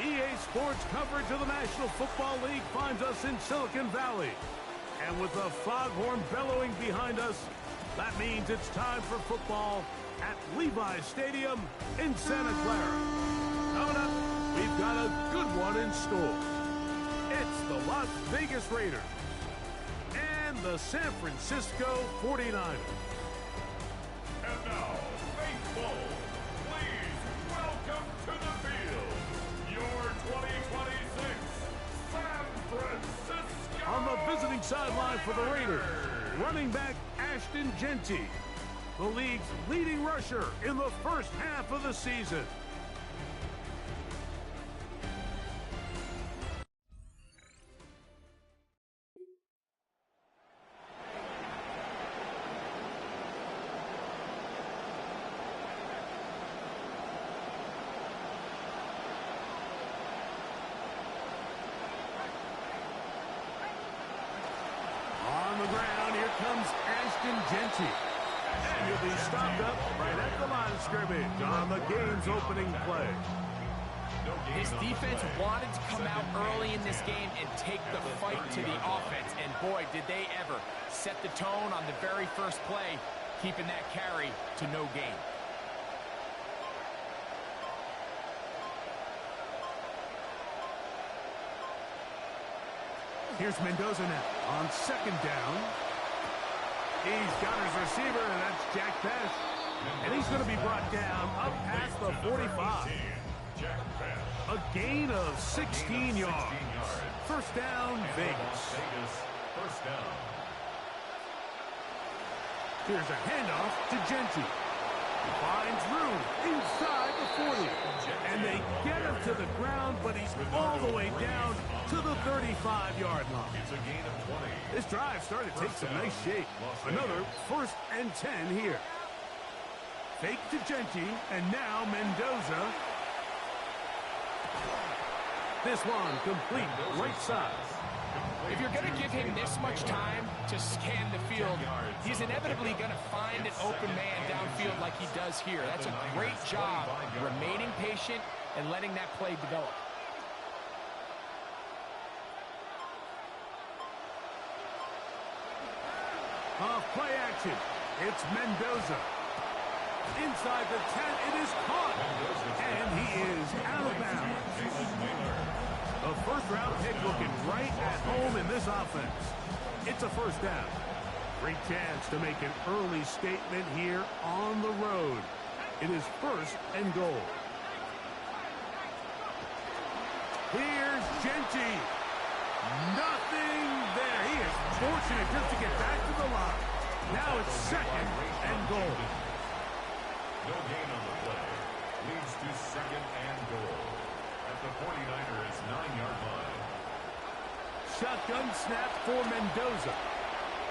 EA Sports coverage of the National Football League finds us in Silicon Valley. And with the foghorn bellowing behind us, that means it's time for football at Levi's Stadium in Santa Clara. Coming up, we've got a good one in store. It's the Las Vegas Raiders and the San Francisco 49ers. And now, faithful, please welcome to the field your 2026 San Francisco. On the visiting sideline for the Raiders, running back Ashton Jeanty, the league's leading rusher in the first half of the season. On the ground, here comes Ashton Jeanty. And he'll be stopped up right at the line of scrimmage on the game's opening play. This defense wanted to come out early in this game and take the fight to the offense. And boy, did they ever set the tone on the very first play, keeping that carry to no gain. Here's Mendoza now on second down. He's got his receiver, and that's Jack Best. And he's going to be brought down up past the 45. A gain of 16 yards. First down, Vegas. First down. Here's a handoff to Jeanty. Finds room inside the 40. And they get him to the ground, but he's all the way down to the 35-yard line. It's a gain of 20. This drive started to take some nice shape. Another 1st and 10 here. Fake to Jeanty, and now Mendoza. This one complete, right side. If you're going to give him this much time to scan the field, he's inevitably going to find an open man downfield like he does here. That's a great job remaining patient and letting that play develop. Off play action. It's Mendoza. Inside the 10, it is caught. And he is out of bounds. A first-round pick looking right at home in this offense. It's a first down. Great chance to make an early statement here on the road. It is 1st and goal. Here's Jeanty. Nothing there. He is fortunate just to get back to the line. Now it's 2nd and goal. No gain on the play. Leads to 2nd and goal. At the 49ers 9-yard line. Shotgun snap for Mendoza.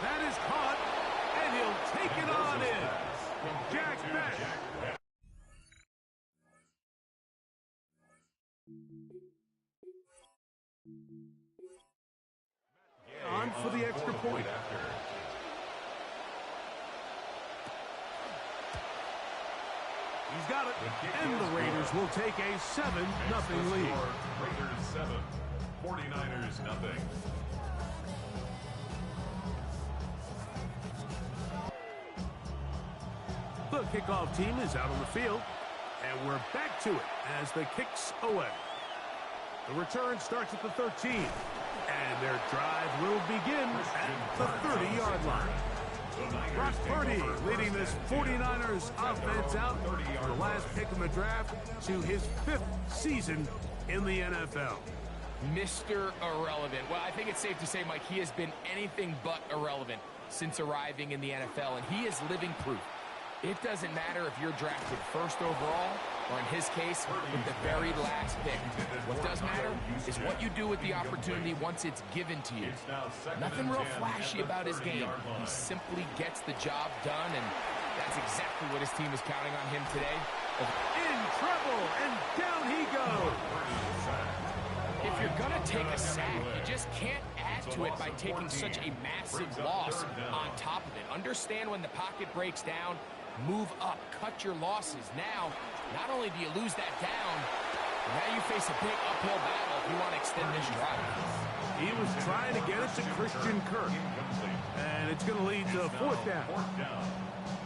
That is caught, and he'll take it on in. Jack Best. On for the extra point. He's got it, and the Raiders will take a 7-0 lead. Raiders 7, 49ers nothing. The kickoff team is out on the field, and we're back to it as the kick's away. The return starts at the 13, and their drive will begin at the 30-yard line. Brock Purdy leading this 49ers offense out, the last pick in the draft, to his 5th season in the NFL. Mr. Irrelevant. Well, I think it's safe to say, Mike, he has been anything but irrelevant since arriving in the NFL, and he is living proof. It doesn't matter if you're drafted 1st overall, or in his case, with the very last pick. What does matter is what you do with the opportunity once it's given to you. Nothing real flashy about his game. He simply gets the job done, and that's exactly what his team is counting on him today. In trouble, and down he goes. If you're going to take a sack, you just can't add to it by taking such a massive loss on top of it. Understand when the pocket breaks down, move up, cut your losses. Now, not only do you lose that down, Now you face a big uphill battle if you want to extend this drive. He was trying to get it to Christian Kirk. And it's going to lead to fourth down.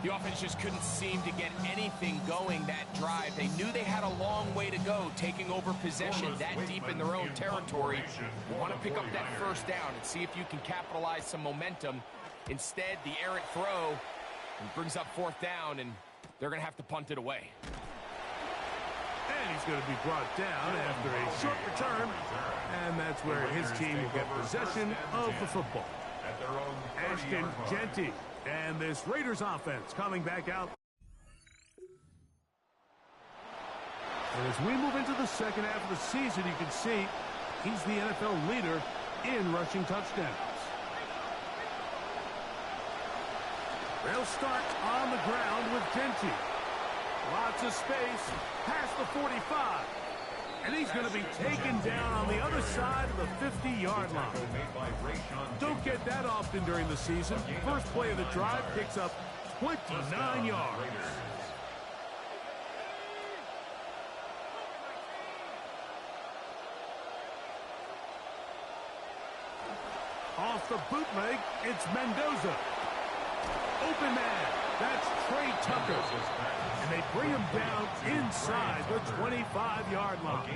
The offense just couldn't seem to get anything going that drive. They knew they had a long way to go, taking over possession that deep in their own territory. You want to pick up that first down and see if you can capitalize some momentum. Instead, the errant throw brings up fourth down, and they're going to have to punt it away. And he's going to be brought down after a short return. And that's where his team will get possession of the football. Ashton Genty and this Raiders offense coming back out. And as we move into the second half of the season, you can see he's the NFL leader in rushing touchdowns. They'll start on the ground with Genty. Lots of space past the 45. And he's going to be taken down on the other side of the 50-yard line. Don't get that often during the season. First play of the drive picks up 29 yards. Off the bootleg, it's Mendoza. Open man. That's Trey Tucker. And they bring him down inside the 25-yard line.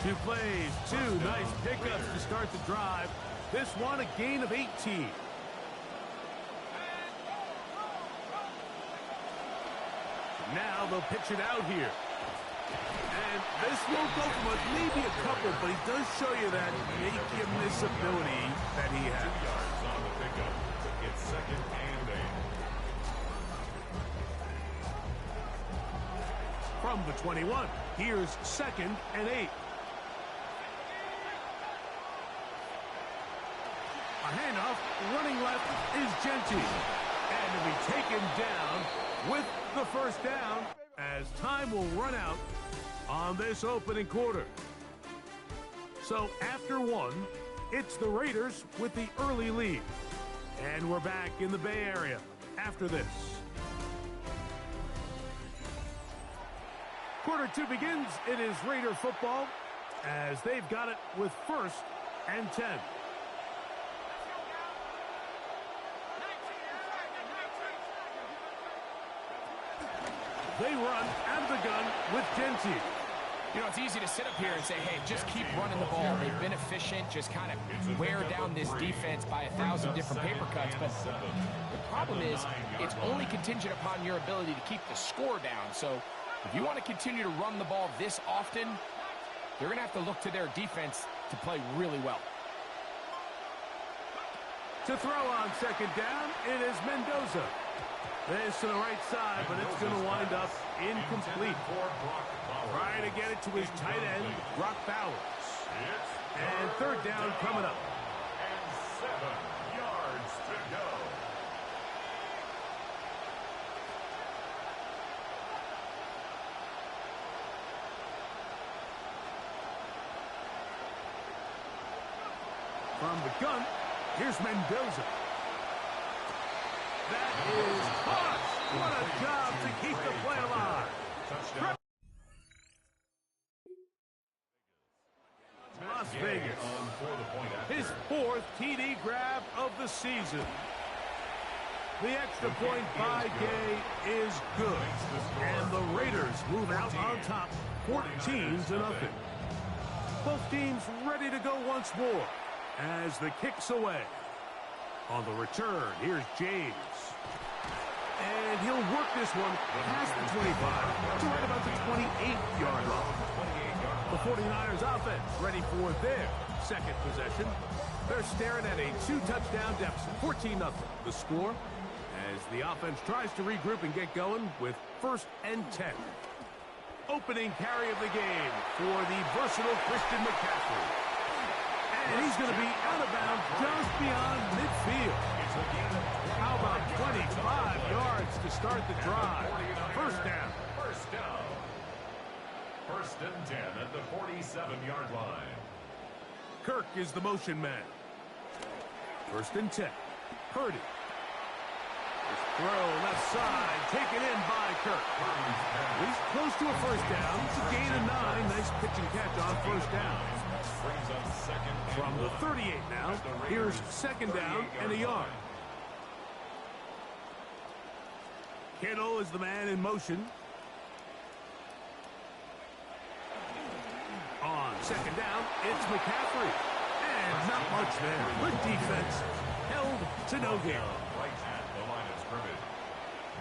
Two plays, two nice pickups to start the drive. This one, a gain of 18. Now they'll pitch it out here. And this won't go for much, maybe a couple, but he does show you that make-you-miss ability that he has. 2 yards on the pickup. It's second and 8. From the 21, here's second and 8. A handoff, running left is Genty. And to be taken down with the first down as time will run out on this opening quarter. So after one, it's the Raiders with the early lead. And we're back in the Bay Area after this. Quarter two begins. It is Raider football as they've got it with first and 10. They run out of the gun with Genty. You know, it's easy to sit up here and say, hey, just keep running the ball. They've been efficient, just kind of wear down this defense by 1,000 different paper cuts. But the problem is it's only contingent upon your ability to keep the score down. So if you want to continue to run the ball this often, they're going to have to look to their defense to play really well. To throw on second down, it is Mendoza. This to the right side, but it's going to wind up incomplete. Trying to get it to his tight end, Brock Bowers. And third down coming up. And 7 yards to go. From the gun, here's Mendoza. That is caught. What a job to keep the play alive. Touchdown. Las Vegas. His fourth TD grab of the season. The extra point by Gay is good. And the Raiders move out on top 14-0. Both teams ready to go once more as the kick's away. On the return, here's James. And he'll work this one past the 25 to right about the 28-yard line. The 49ers offense ready for their second possession. They're staring at a 2-touchdown deficit, 14-0. The score as the offense tries to regroup and get going with first and 10. Opening carry of the game for the versatile Christian McCaffrey. And he's going to be out of bounds just beyond midfield. How about 25 yards to start the drive? First down. First and 10 at the 47-yard line. Kirk is the motion man. First and 10. Purdy. This Throw left side, taken in by Kirk. He's close to a first down. It's a gain of 9. Nice pitch and catch on first down. From the 38 now, here's second down and a yard. Kittle is the man in motion. On second down, it's McCaffrey. And not much there. Good defense. Held to no gain. Right at the line of scrimmage.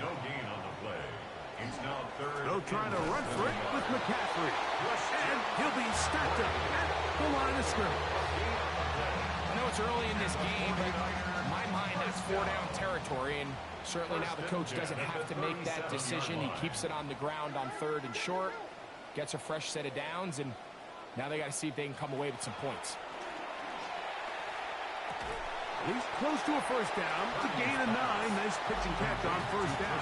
No gain on the play. It's now third. They'll try to run for it with McCaffrey. And he'll be stacked up at the line of scrimmage. I know it's early in this game, but in my mind, that's 4-down territory. And certainly now the coach doesn't have to make that decision. He keeps it on the ground on 3rd and short. Gets a fresh set of downs. And now they got to see if they can come away with some points. He's close to a first down. It's a gain of 9. Nice pitch and catch on first down.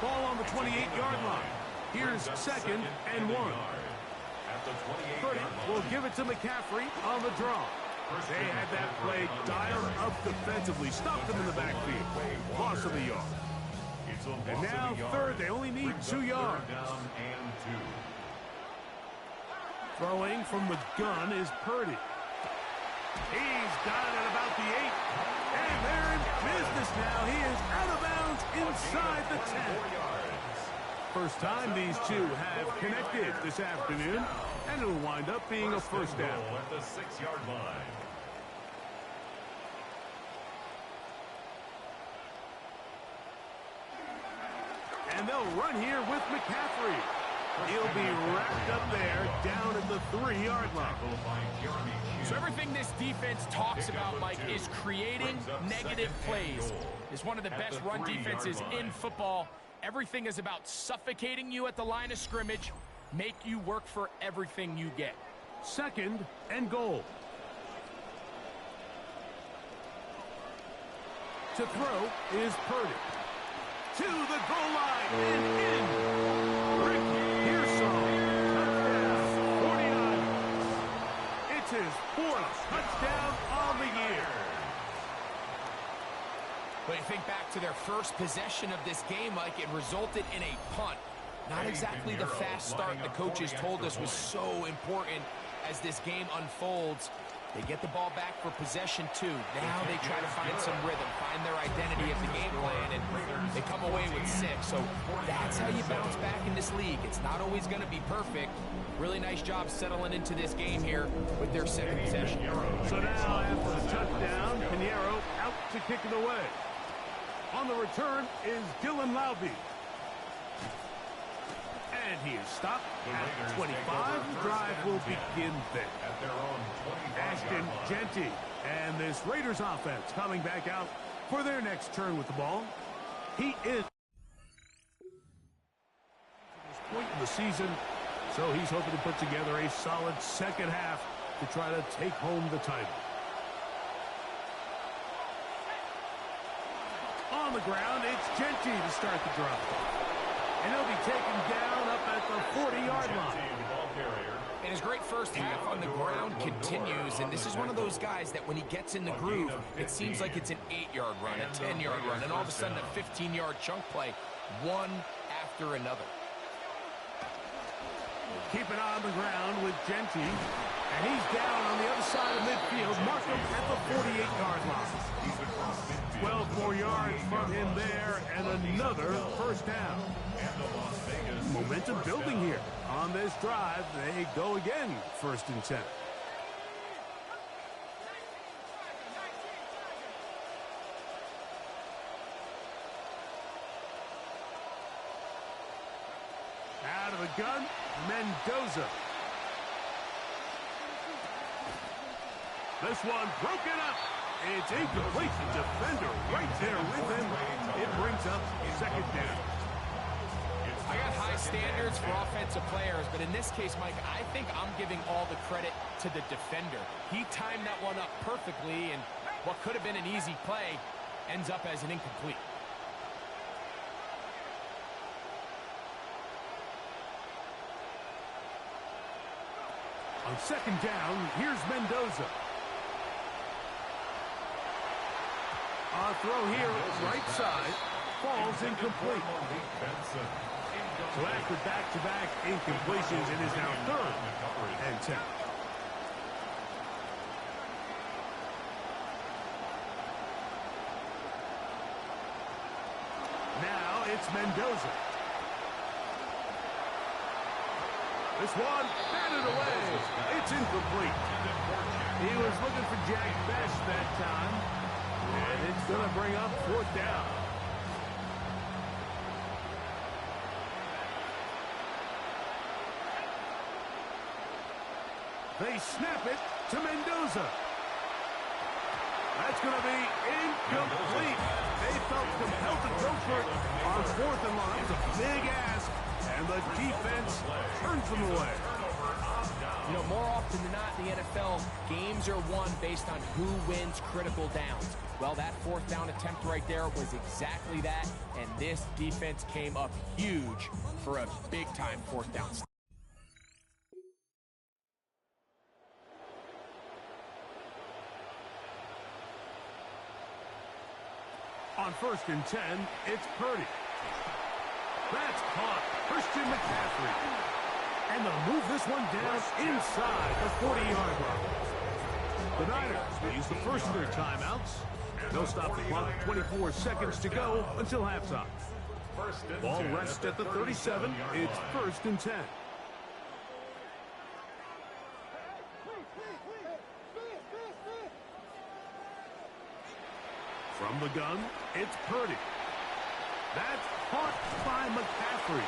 Ball on the 28-yard line. Here's second and 1. Purdy will give it to McCaffrey on the draw. They had that play dialed up defensively. Stopped them in the backfield. Loss of the yard. And now third. They only need 2 yards. Throwing from the gun is Purdy. He's got it at about the 8. And they're in business now. He is out of bounds inside the 10. First time these two have connected this afternoon. And it'll wind up being a first down. At the 6-yard line. And they'll run here with McCaffrey. He'll be wrapped up there down at the 3-yard line. So everything this defense talks about, Mike, is creating negative plays. It's one of the best run defenses in football. Everything is about suffocating you at the line of scrimmage, make you work for everything you get. Second and goal. To throw is Purdy. To the goal line and in. Rick Pearson. Touchdown. 49. It's his 4th touchdown on the year. But you think back to their first possession of this game, Mike, it resulted in a punt. Not exactly the fast start the coaches told us was so important as this game unfolds. They get the ball back for possession 2. Now they try to find some rhythm, find their identity of the game plan, and they come away with 6. So that's how you bounce back in this league. It's not always going to be perfect. Really nice job settling into this game here with their second possession. So now after the touchdown, Pinheiro out to kick it away. On the return is Dylan Laube. And he is stopped at 25. The drive will begin there. Ashton Genty and this Raiders offense coming back out for their next turn with the ball. He is at this point in the season, so he's hoping to put together a solid second half to try to take home the title. On the ground, it's Genty to start the drive. And he'll be taken down up at the 40-yard line. And his great first half on the ground continues, and this is one of those guys that when he gets in the groove, it seems like it's an 8-yard run, a 10-yard run, and all of a sudden a 15-yard chunk play, one after another. Keep it on the ground with Genty, and he's down on the other side of midfield. Mark him at the 48-yard line. 12 more yards from him there, and another first down. Momentum building here. On this drive, they go again, 1st and 10. Out of the gun, Mendoza. This one broken up. It's incomplete. The defender right there with him. It brings up second down. I got high standards for offensive players, but in this case, Mike, I think I'm giving all the credit to the defender. He timed that one up perfectly, and what could have been an easy play ends up as an incomplete. On second down, here's Mendoza. Throw here, right side, falls incomplete. So after back-to-back incompletions, it is now 3rd and 10. Now it's Mendoza. This one batted away. It's incomplete. He was looking for Jack Best that time. And it's going to bring up 4th down. They snap it to Mendoza. That's going to be incomplete. They felt compelled to go for it on 4th and long. It's a big ask, and the defense turns them away. You know, more often than not in the NFL, games are won based on who wins critical downs. Well, that 4th down attempt right there was exactly that, and this defense came up huge for a big-time 4th down. On 1st and 10, it's Purdy. That's caught. Christian McCaffrey. And they'll move this one down inside the 40-yard line. The Niners will use the first of their timeouts. They'll stop the clock at 24 seconds to go until halftime. Ball rests at the 37. It's 1st and 10. From the gun, it's Purdy. That's caught by McCaffrey.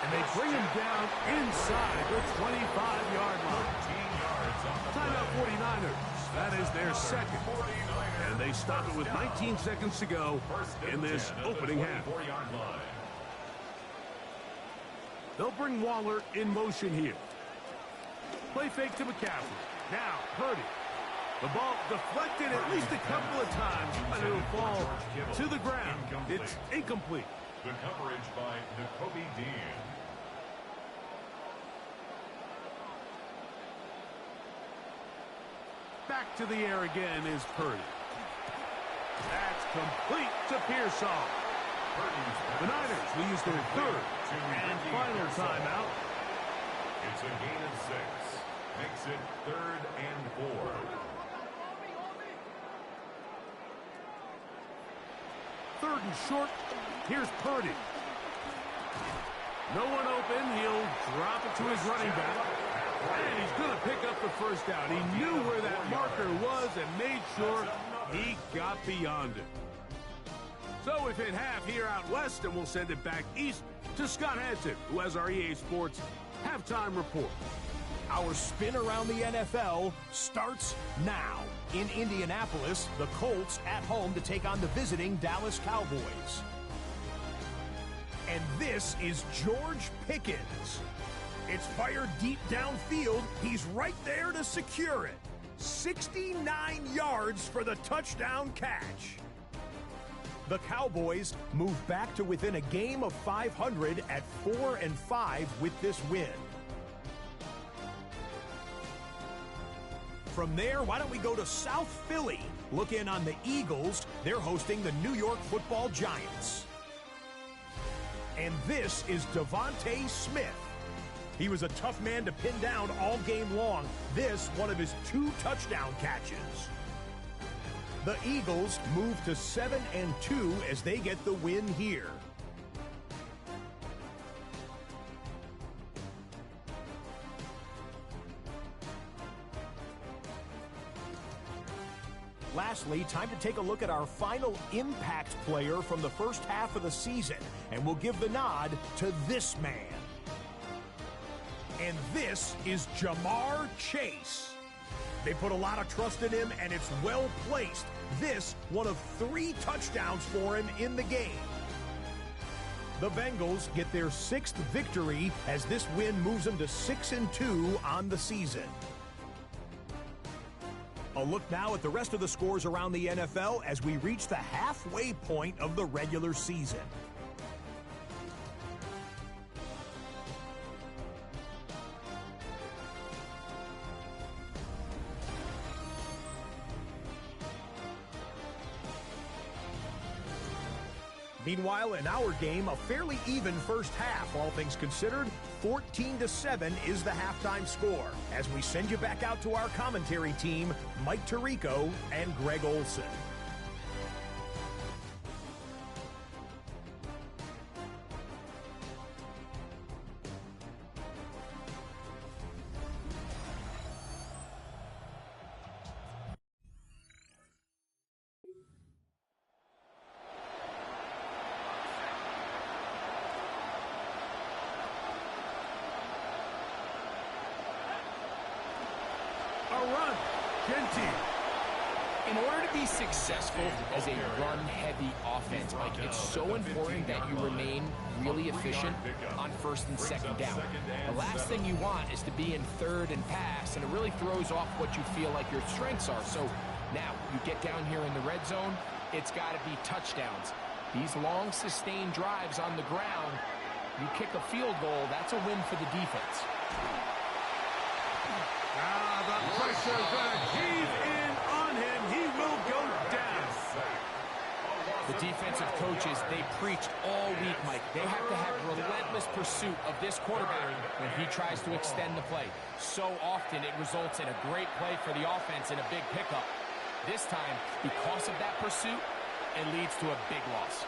And they bring him down inside the 25-yard line. Timeout 49ers. That is their 2nd. And they stop it with 19 seconds to go in this opening half. They'll bring Waller in motion here. Play fake to McCaffrey. Now, Purdy. The ball deflected at least a couple of times, but it'll fall to the ground. It's incomplete. The coverage by Nakobe Dean. Back to the air again is Purdy. That's complete to Pearsall. The Niners will use their 3rd and final timeout. It's a gain of 6. Makes it 3rd and 4. 3rd and short. Here's Purdy. No one open. He'll drop it to his running back. And he's going to pick up the 1st down. He knew where that marker was and made sure he got beyond it. So we've hit half here out west, and we'll send it back east to Scott Hanson, who has our EA Sports halftime report. Our spin around the NFL starts now. In Indianapolis, the Colts at home to take on the visiting Dallas Cowboys. And this is George Pickens. It's fired deep downfield. He's right there to secure it. 69 yards for the touchdown catch. The Cowboys move back to within a game of 500 at 4-5 with this win. From there, why don't we go to South Philly? Look in on the Eagles. They're hosting the New York Football Giants. And this is Devontae Smith. He was a tough man to pin down all game long. This, one of his 2 touchdown catches. The Eagles move to 7-2 as they get the win here. Lastly, time to take a look at our final impact player from the first half of the season, and we'll give the nod to this man. And this is Jamar Chase. They put a lot of trust in him, and it's well placed. This, one of 3 touchdowns for him in the game. The Bengals get their 6th victory as this win moves them to 6-2 on the season. A look now at the rest of the scores around the NFL as we reach the halfway point of the regular season. Meanwhile, in our game, a fairly even first half, all things considered. 14-7 is the halftime score. As we send you back out to our commentary team, Mike Tirico and Greg Olson. Run, Genty. In order to be successful as a run-heavy offense, Mike, it's so important that you remain really efficient on first and second down. The last thing you want is to be in third and pass, and it really throws off what you feel like your strengths are. So now you get down here in the red zone, it's got to be touchdowns. These long, sustained drives on the ground, you kick a field goal, that's a win for the defense. The pressure gonna cave in on him. He will go down. The defensive coaches, they preached all week, Mike. They have to have relentless pursuit of this quarterback when he tries to extend the play. So often it results in a great play for the offense and a big pickup. This time, because of that pursuit, it leads to a big loss.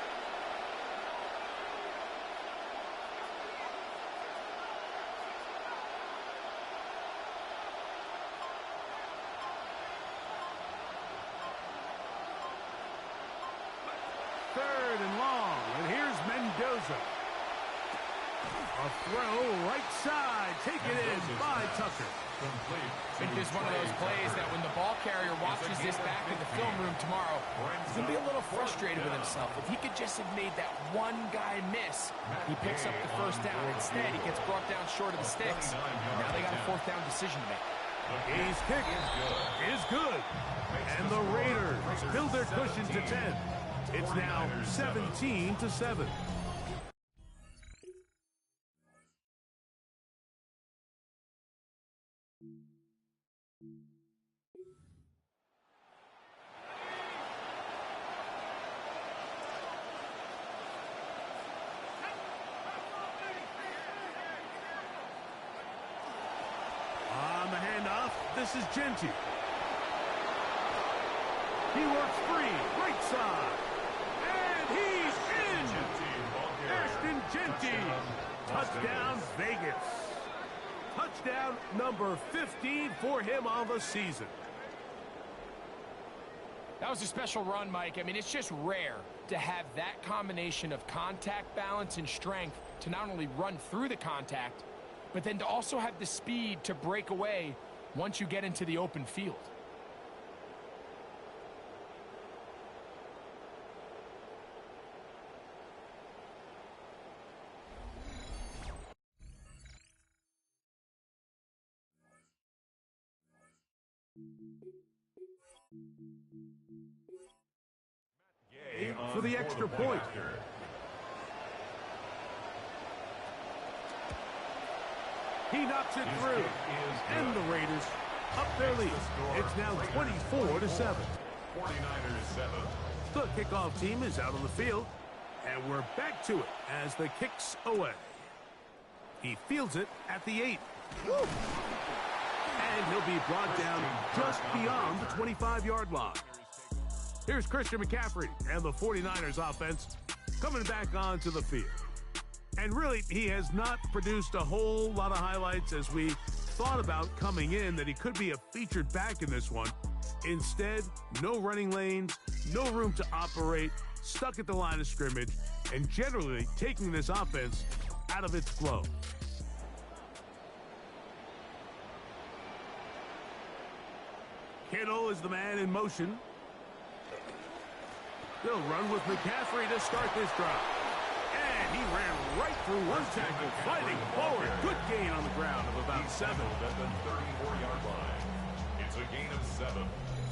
Third and long, and here's Mendoza. A throw right side, taken in by Tucker. I think this is one of those plays that when the ball carrier watches this back in the film room tomorrow, he's going to be a little frustrated with himself. If he could just have made that one guy miss, he picks up the first down. Instead, he gets brought down short of the sticks. Now they got a fourth down decision to make. His kick is good. And the Raiders build their cushion to 10. It's now 17-7. On the handoff, this is Genty. He works free, right side. He's in! Ashton Genty. Touchdown, Vegas. Touchdown number 15 for him on the season. That was a special run, Mike. I mean, it's just rare to have that combination of contact balance and strength to not only run through the contact, but then to also have the speed to break away once you get into the open field. For the extra point. He knocks it through. And the Raiders up their lead. It's now 24-7. 49ers 7. The kickoff team is out on the field. And we're back to it as the kick's away. He fields it at the 8. Woo! And he'll be brought down just beyond the 25-yard line. Here's Christian McCaffrey and the 49ers offense coming back onto the field. And really, he has not produced a whole lot of highlights as we thought about coming in that he could be a featured back in this one. Instead, no running lanes, no room to operate, stuck at the line of scrimmage, and generally taking this offense out of its flow. Kittle is the man in motion. They'll run with McCaffrey to start this drive. And he ran right through one tackle, fighting forward. Good gain on the ground of about 7. At the 34-yard line. It's a gain of 7.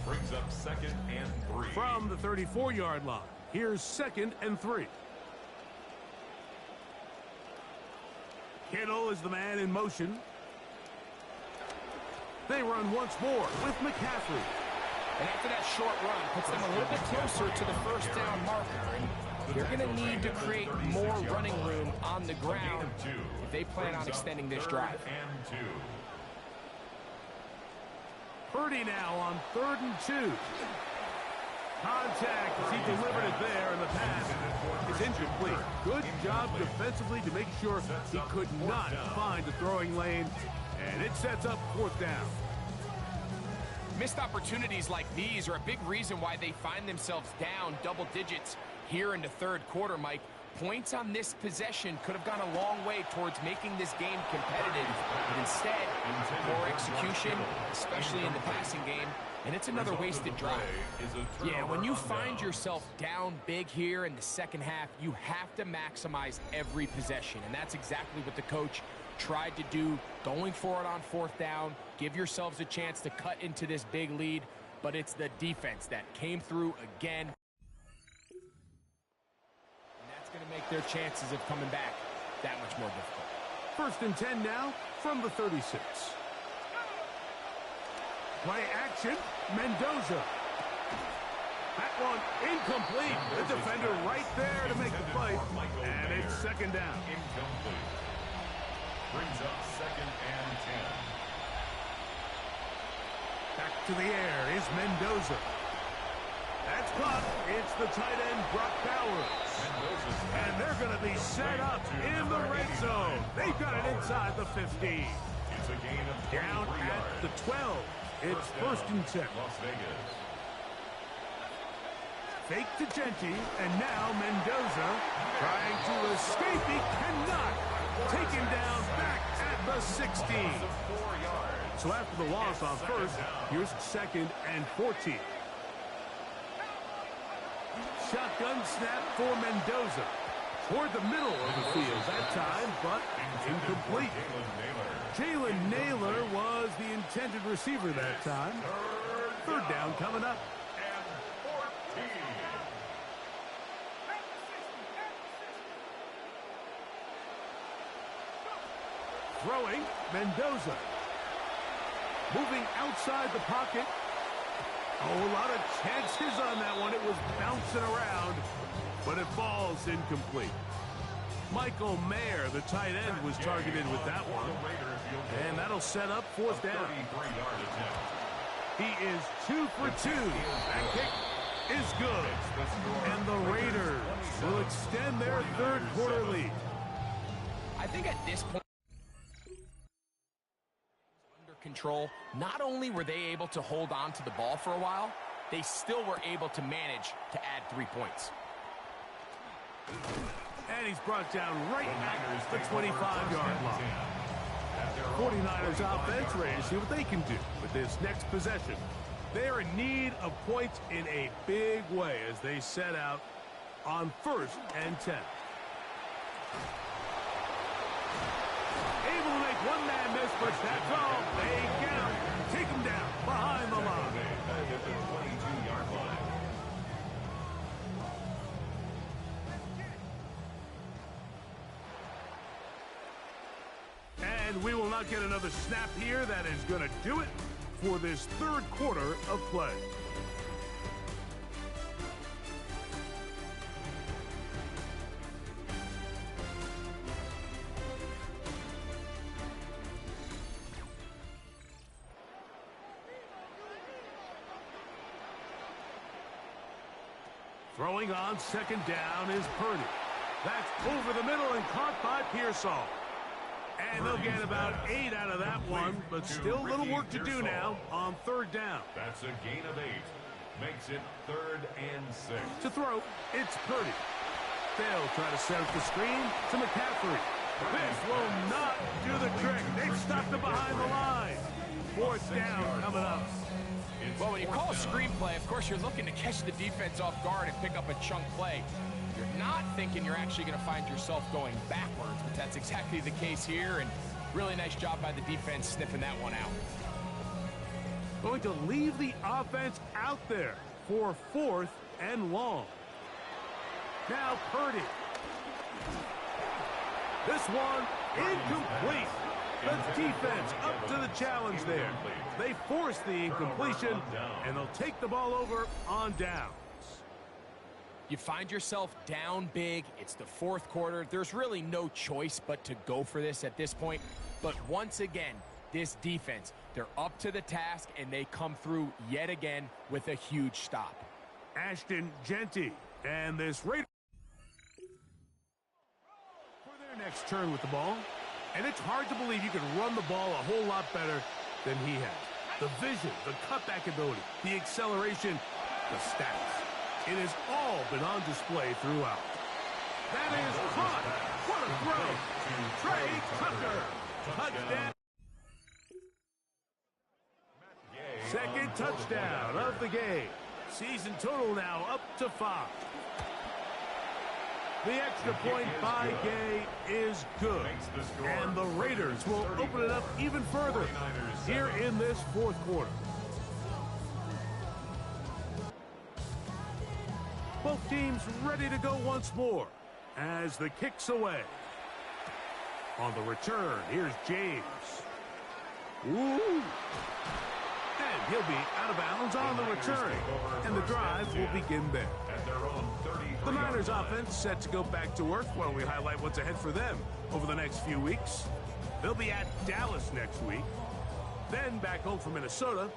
Brings up 2nd and 3. From the 34-yard line, here's 2nd and 3. Kittle is the man in motion. They run once more with McCaffrey. And after that short run, puts them a little bit closer to the first down marker. And They're going to need to create more running room on the ground if they plan on extending this drive. Purdy now on 3rd and 2. Contact as he delivered it there, and the pass is incomplete. Good job defensively to make sure he could not find the throwing lane, and it sets up 4th down. Missed opportunities like these are a big reason why they find themselves down double digits here in the 3rd quarter, Mike. Points on this possession could have gone a long way towards making this game competitive, but instead, poor execution, especially in the passing game, and it's another wasted drive. Yeah, when you find yourself down big here in the 2nd half, you have to maximize every possession, and that's exactly what the coach tried to do, going for it on 4th down, give yourselves a chance to cut into this big lead, but it's the defense that came through again. Going to make their chances of coming back that much more difficult. 1st and 10 now from the 36. Play action, Mendoza. That one incomplete. The defender right there to make the play, and it's 2nd down. Incomplete. Brings up 2nd and 10. Back to the air is Mendoza. That's caught. It's the tight end, Brock Bowers. And they're going to be set up in the red zone. They've got it inside the 15. It's a gain of down at the 12. It's 1st and 10. Las Vegas. Fake to Genti, and now Mendoza trying to escape. He cannot. Take him down back at the 16. So after the loss on 1st, here's 2nd and 14. Shotgun snap for Mendoza. Toward the middle of the field that time, but incomplete. Jalen Naylor was the intended receiver that time. 3rd down coming up. And 14. Throwing, Mendoza. Moving outside the pocket. Oh, a lot of chances on that one. It was bouncing around, but it falls incomplete. Michael Mayer, the tight end, was targeted with that one. And that'll set up 4th down. He is 2 for 2. That kick is good. And the Raiders will extend their 3rd quarter lead. I think at this point, control, not only were they able to hold on to the ball for a while, they still were able to manage to add 3 points. And he's brought down right at the 25-yard line. 49ers offense ready to see what they can do with this next possession. They're in need of points in a big way as they set out on 1st and 10. Able to make one man miss, but that's all. They get him. Take him down behind the line. At the 22-yard line. And we will not get another snap here. That is going to do it for this 3rd quarter of play. Throwing on 2nd down is Purdy. That's over the middle and caught by Pearsall. And they'll get about 8 out of that one, but still a little work to do now on 3rd down. That's a gain of 8. Makes it 3rd and 6. To throw, it's Purdy. They'll try to set up the screen to McCaffrey. This will not do the trick. They've stopped it behind the line. 4th down coming up. Well, when you call a screenplay, of course, you're looking to catch the defense off guard and pick up a chunk play. You're not thinking you're actually going to find yourself going backwards, but that's exactly the case here, and really nice job by the defense sniffing that one out. Going to leave the offense out there for 4th and long. Now Purdy. This one incomplete. The defense up to the challenge there. They force the incompletion, and they'll take the ball over on downs. You find yourself down big. It's the fourth quarter. There's really no choice but to go for this at this point. But once again, this defense, they're up to the task, and they come through yet again with a huge stop. Ashton Genty and this Raider for their next turn with the ball. And it's hard to believe you can run the ball a whole lot better than he has. The vision, the cutback ability, the acceleration, the stats. It has all been on display throughout. That is caught. What a throw. Trey Tucker. Touchdown. Second touchdown of the game. Season total now up to 5. The extra point by Gay is good. And the Raiders will open it up even further here in this fourth quarter. Both teams ready to go once more as the kick's away. On the return, here's James. Ooh. And he'll be out of bounds on the return. And the drive will begin there. The Niners offense set to go back to work while we highlight what's ahead for them over the next few weeks. They'll be at Dallas next week. Then back home for Minnesota.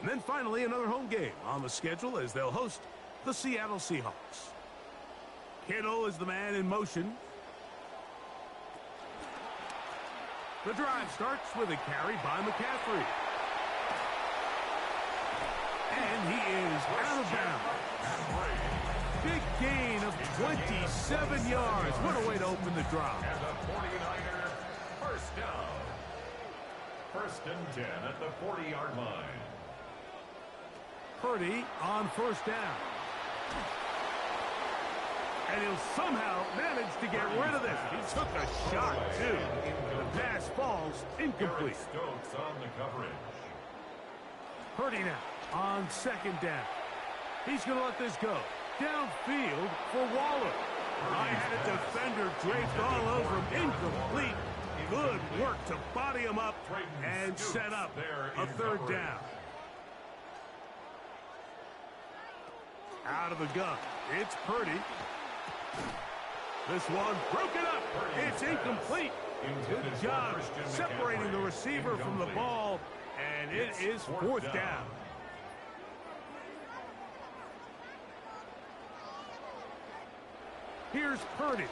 And then finally another home game on the schedule as they'll host the Seattle Seahawks. Kittle is the man in motion. The drive starts with a carry by McCaffrey. And he is out of bounds. Big gain of 27 yards. What a way to open the drive. And the 49er first down. First and 10 at the 40-yard line. Purdy on first down. And he'll somehow manage to get rid of this. He took a shot, too. The pass falls incomplete. Stokes on the coverage. Purdy now on second down. He's going to let this go. Downfield for Waller. I had a defender draped all over him. Incomplete. Good work to body him up and set up a third down. Out of the gun. It's Purdy. This one broken up. It's incomplete. Good job separating the receiver from the ball, and it is fourth down. Here's Purdy.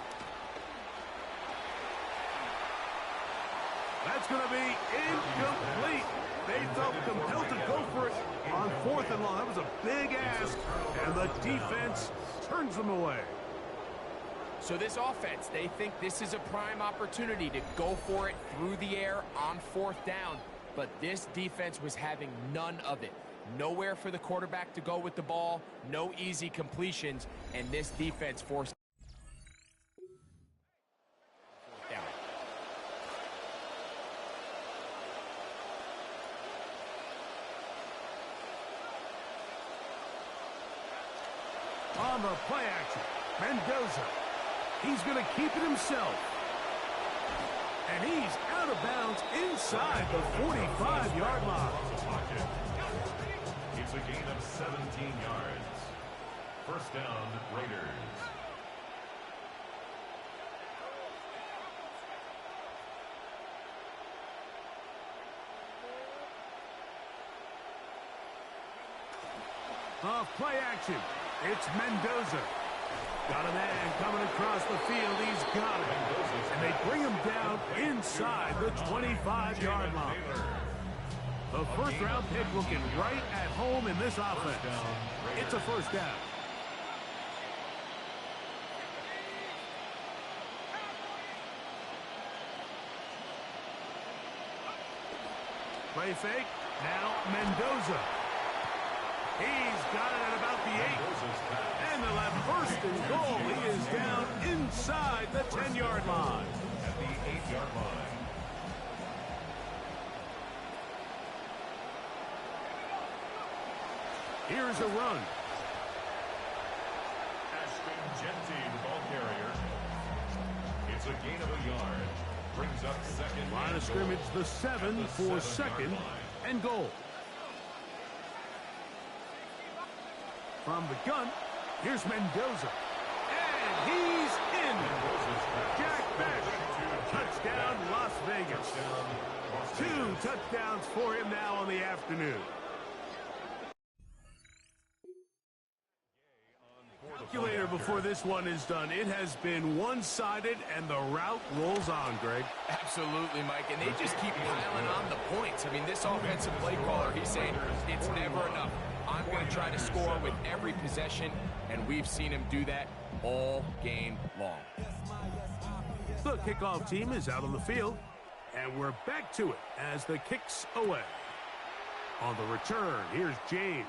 That's going to be incomplete. They felt compelled to go for it on fourth and long. That was a big ask, and the defense turns them away. So this offense, they think this is a prime opportunity to go for it through the air on fourth down. But this defense was having none of it. Nowhere for the quarterback to go with the ball, no easy completions, and this defense forced down. On the play action, Mendoza. He's going to keep it himself. And he's out of bounds inside the 45-yard line. It's a gain of 17 yards. First down, Raiders. Off play action. It's Mendoza. Got a man coming across the field. He's got it. And they bring him down inside the 25-yard line. The first-round pick looking right at home in this offense. It's a first down. Play fake. Now Mendoza. He's got it at about the 8. And they'll have first and goal. He is down inside the 10-yard line. At the 8-yard line. Here's a run. Ashton Genty, the ball carrier. It's a gain of a yard. Brings up second. Line of scrimmage, the 7 for second and goal. From the gun, Here's Mendoza. And he's in. Jack Beck. Touchdown, Las Vegas. 2 touchdowns for him now on the afternoon. Calculator before this one is done. It has been one-sided, and the route rolls on, Greg. Absolutely, Mike, and they just keep piling on the points. I mean, this offensive play caller, he's saying it's never enough. I'm going to try to score with every possession, and we've seen him do that all game long. The kickoff team is out on the field, and we're back to it as the kick's away. On the return, here's James.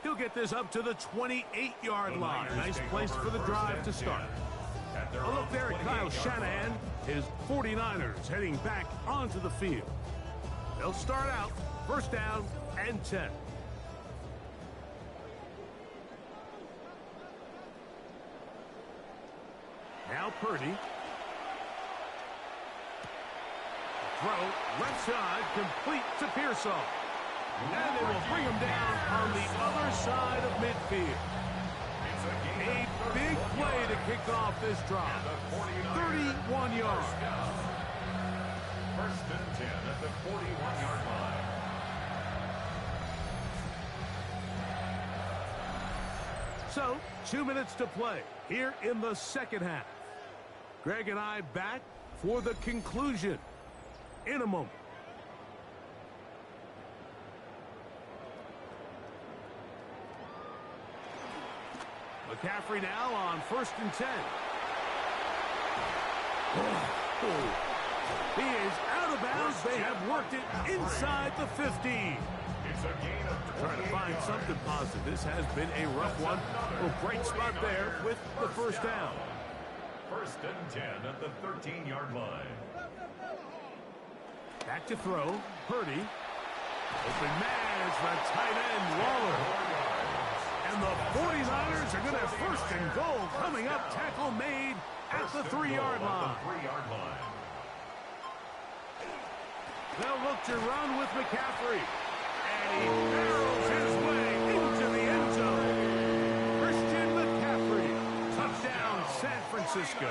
He'll get this up to the 28-yard line. Nice place for the drive to start. A look there at Kyle Shanahan. His 49ers heading back onto the field. They'll start out first down and 10. Now Purdy. Throw left side complete to Pearsall. And they will bring him down on the other side of midfield. A big play to kick off this drive. 31 yards. First and 10 at the 41-yard line. So, 2 minutes to play here in the second half. Greg and I back for the conclusion in a moment. McCaffrey now on first and 10. He is out of bounds. They have worked it inside the 15. It's a gain of Trying to find something positive. This has been a rough one. A bright spot there with the first down. First and 10 at the 13-yard line. Back to throw. Purdy. Open man is the tight end, Waller. And the 49ers are going to have first and goal coming up. Tackle made at the 3-yard line. They'll look to run with McCaffrey. And he barrels his way into the end zone. Christian McCaffrey. Touchdown, San Francisco.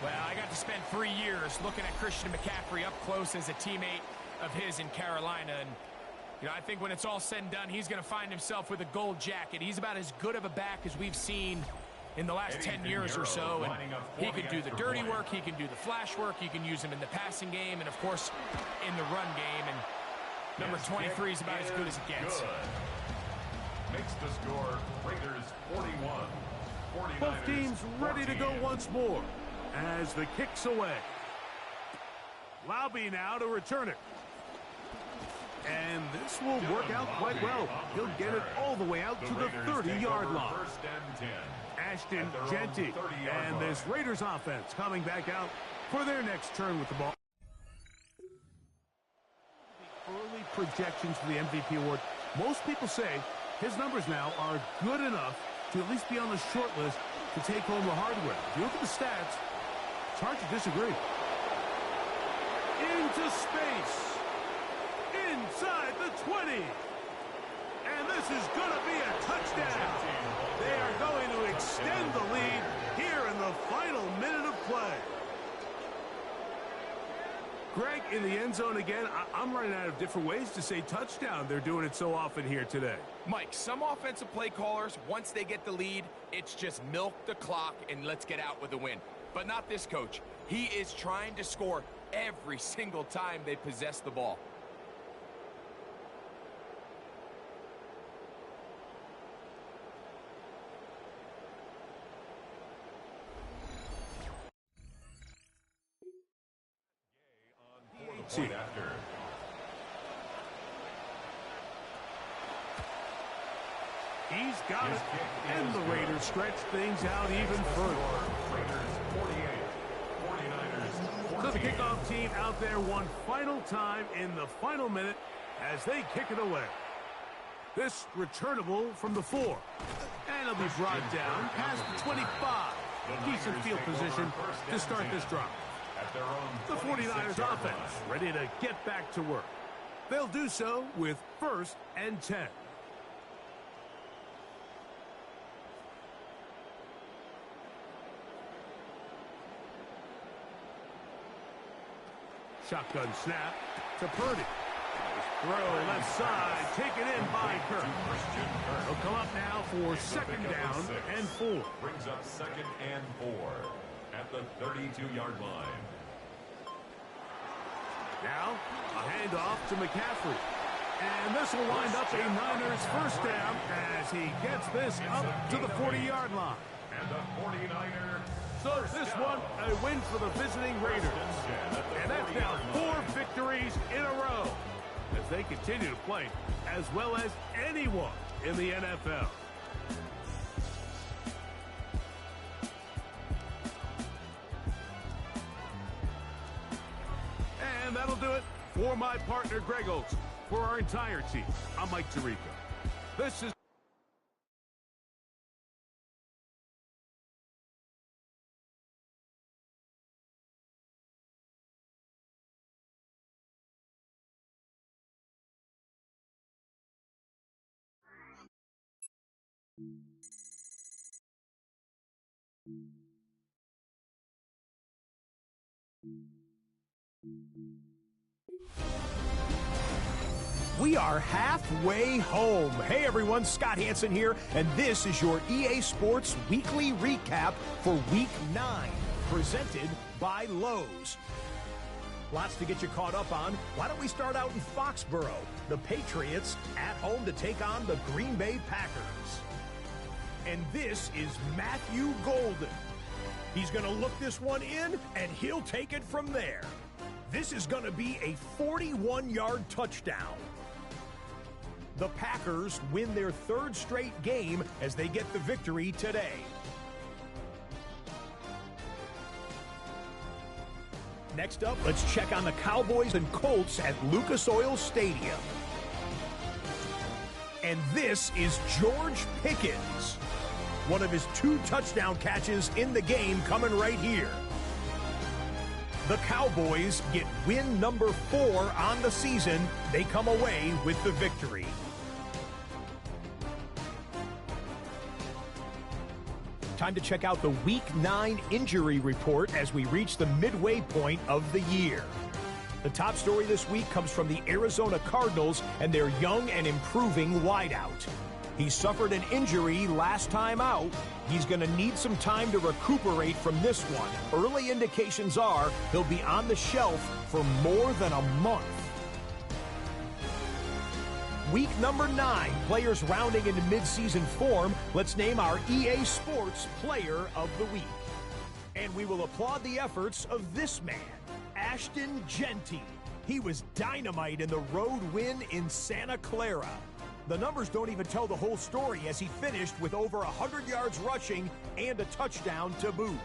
Well, I got to spend 3 years looking at Christian McCaffrey up close as a teammate of his in Carolina. And you know, I think when it's all said and done, he's going to find himself with a gold jacket. He's about as good of a back as we've seen in the last 10 years or so. And he can do the dirty work. He can do the flash work. You can use him in the passing game and, of course, in the run game. And number 23 is about as good as it gets. Makes the score Raiders 41. Both teams ready to go once more as the kick's away. Laube now to return it. And this will work out quite well. He'll get it all the way out to the 30-yard line. Ashton Genty and this Raiders offense coming back out for their next turn with the ball. The early projections for the MVP award. Most people say his numbers now are good enough to at least be on the short list to take home the hardware. If you look at the stats, it's hard to disagree. Into space. Inside the 20. And this is going to be a touchdown. They are going to extend the lead here in the final minute of play. Greg, in the end zone again, I'm running out of different ways to say touchdown. They're doing it so often here today. Mike, some offensive play callers, once they get the lead, it's just milk the clock and let's get out with a win. But not this coach. He is trying to score every single time they possess the ball. He's got it, and the Raiders stretch things out even further. So the kickoff team out there one final time in the final minute as they kick it away. This returnable from the 4. And it'll be brought down past the 25. Decent field position to start this drive. The 49ers offense ready to get back to work. They'll do so with first and 10. Shotgun snap to Purdy. Throw left side, taken in by Kirk. He'll come up now for second down and 4. Brings up second and 4 at the 32-yard line. Now, a handoff to McCaffrey. And this will wind up a Niners first down as he gets this up to the 40-yard line. And the 49er. So this one, a win for the visiting Raiders. And that's now 4 victories in a row as they continue to play as well as anyone in the NFL. And that'll do it for my partner, Greg Olson. For our entire team, I'm Mike Tirico. This is We are halfway home. Hey everyone, Scott Hansen here, and this is your EA Sports Weekly Recap for Week 9, presented by Lowe's. Lots to get you caught up on. Why don't we start out in Foxborough? The Patriots at home to take on the Green Bay Packers. And this is Matthew Golden. He's going to look this one in, and he'll take it from there. This is going to be a 41-yard touchdown. The Packers win their 3rd straight game as they get the victory today. Next up, let's check on the Cowboys and Colts at Lucas Oil Stadium. And this is George Pickens. One of his 2 touchdown catches in the game coming right here. The Cowboys get win number 4 on the season. They come away with the victory. Time to check out the Week 9 injury report as we reach the midway point of the year. The top story this week comes from the Arizona Cardinals and their young and improving wideout. He suffered an injury last time out. He's going to need some time to recuperate from this one. Early indications are he'll be on the shelf for more than a month. Week number 9, players rounding into midseason form. Let's name our EA Sports Player of the Week. And we will applaud the efforts of this man, Ashton Genty. He was dynamite in the road win in Santa Clara. The numbers don't even tell the whole story as he finished with over 100 yards rushing and a touchdown to boot.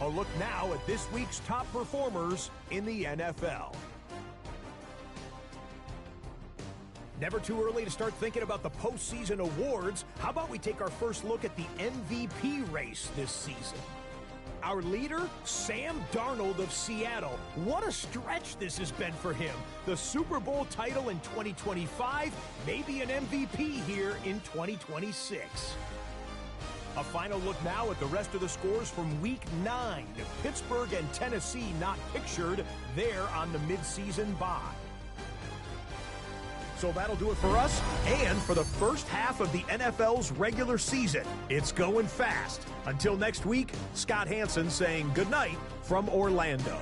A look now at this week's top performers in the NFL. Never too early to start thinking about the postseason awards. How about we take our first look at the MVP race this season? Our leader, Sam Darnold of Seattle. What a stretch this has been for him. The Super Bowl title in 2025, maybe an MVP here in 2026. A final look now at the rest of the scores from Week 9. Pittsburgh and Tennessee not pictured there on the midseason bye. So that'll do it for us and for the first half of the NFL's regular season. It's going fast. Until next week, Scott Hansen saying goodnight from Orlando.